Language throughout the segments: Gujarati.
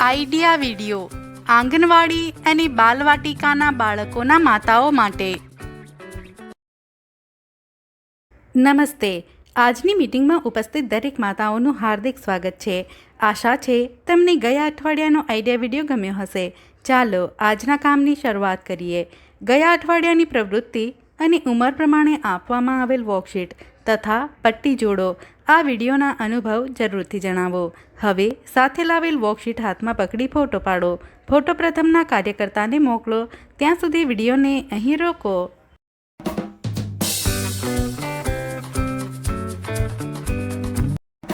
આઈડિયા વિડિયો આંગણવાડી અને બાલવાટિકાના બાળકોના માતાઓ માટે. નમસ્તે. આજની મીટિંગમાં ઉપસ્થિત દરેક માતાઓનું હાર્દિક સ્વાગત છે. આશા છે તમને ગયા અઠવાડિયાનો આઈડિયા વિડિયો ગમ્યો હશે. ચાલો આજના કામની શરૂઆત કરીએ. ગયા અઠવાડિયાની પ્રવૃત્તિ અને ઉંમર પ્રમાણે આપવામાં આવેલ વર્કશીટ તથા પટ્ટી જોડો. આ વિડીયોના અનુભવ જરૂરથી જણાવો. હવે સાથે લાવેલ વર્કશીટ હાથમાં પકડી ફોટો પાડો. ફોટો પ્રથમના કાર્યકર્તાને મોકલો. ત્યાં સુધી વિડીયોને અહીં રોકો.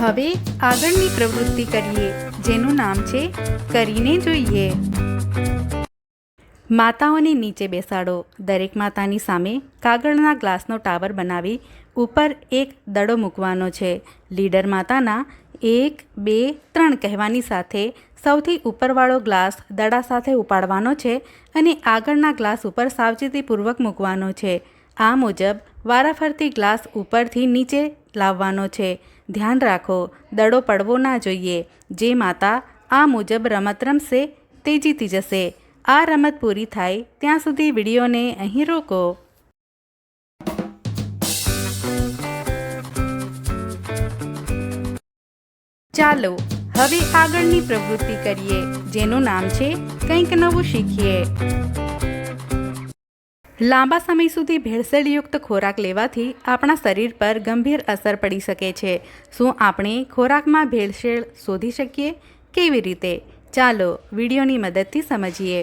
હવે આગળની પ્રવૃત્તિ કરીએ, જેનું નામ છે કરીને જોઈએ. માતાઓને નીચે બેસાડો. દરેક માતાની સામે કાગળના ગ્લાસનો ટાવર બનાવી ઉપર એક દડો મૂકવાનો છે. લીડર માતાના 1, 2, 3 કહેવાની સાથે સૌથી ઉપરવાળો ગ્લાસ દડા સાથે ઉપાડવાનો છે અને આગળના ગ્લાસ ઉપર સાવચેતીપૂર્વક મૂકવાનો છે. આ મુજબ વારાફરતી ગ્લાસ ઉપરથી નીચે લાવવાનો છે. ધ્યાન રાખો, દડો પડવો ના જોઈએ. જે માતા આ મુજબ રમત રમશે તે જીતી જશે. આ રમત પૂરી થાય ત્યાં સુધી વિડીયોને અહીં રોકો. ચાલો હવે આગળની પ્રવૃત્તિ કરીએ, જેનું નામ છે કંઈક નવું શીખીએ. લાંબા સમય સુધી ભેળસેળયુક્ત ખોરાક લેવાથી આપણા શરીર પર ગંભીર અસર પડી શકે છે. શું આપણે ખોરાકમાં ભેળસેળ શોધી શકીએ? કેવી રીતે? ચાલો વિડીયોની મદદથી સમજીએ.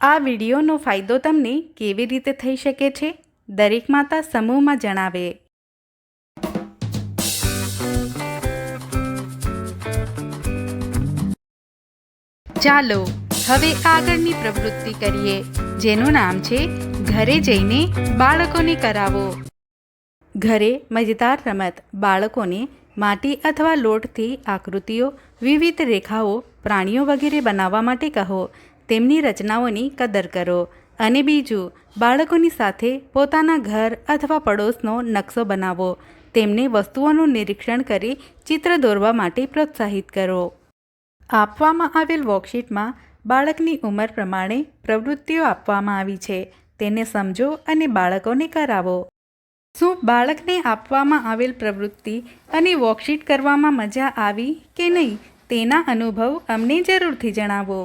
આ વિડીયોનો ફાયદો તમને કેવી રીતે થઈ શકે છે? દરેક માતા સમૂહમાં જણાવે. ચાલો હવે આગળની પ્રવૃત્તિ કરીએ, જેનું નામ છે ઘરે જઈને બાળકોને કરાવો. ઘરે મજેદાર રમત. બાળકોને માટી અથવા લોટથી આકૃતિઓ, વિવિધ રેખાઓ, પ્રાણીઓ વગેરે બનાવવા માટે કહો. તેમની રચનાઓની કદર કરો. અને બીજું, બાળકોની સાથે પોતાના ઘર અથવા પડોશનો નકશો બનાવો. તેમને વસ્તુઓનું નિરીક્ષણ કરી ચિત્ર દોરવા માટે પ્રોત્સાહિત કરો. આપવામાં આવેલ વર્કશીટમાં બાળકની ઉંમર પ્રમાણે પ્રવૃત્તિઓ આપવામાં આવી છે. તેને સમજો અને બાળકોને કરાવો. શું બાળકને આપવામાં આવેલ પ્રવૃત્તિ અને વર્કશીટ કરવામાં મજા આવી કે નહીં, તેના અનુભવ અમને જરૂરથી જણાવો.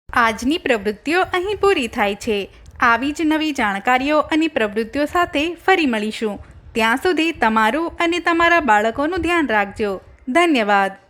આજની પ્રવૃત્તિઓ અહીં પૂરી થાય છે. આવી જ નવી જાણકારીઓ અને પ્રવૃત્તિઓ સાથે ફરી મળીશું. ત્યાં સુધી તમારું અને તમારા બાળકોનું ધ્યાન રાખજો. ધન્યવાદ.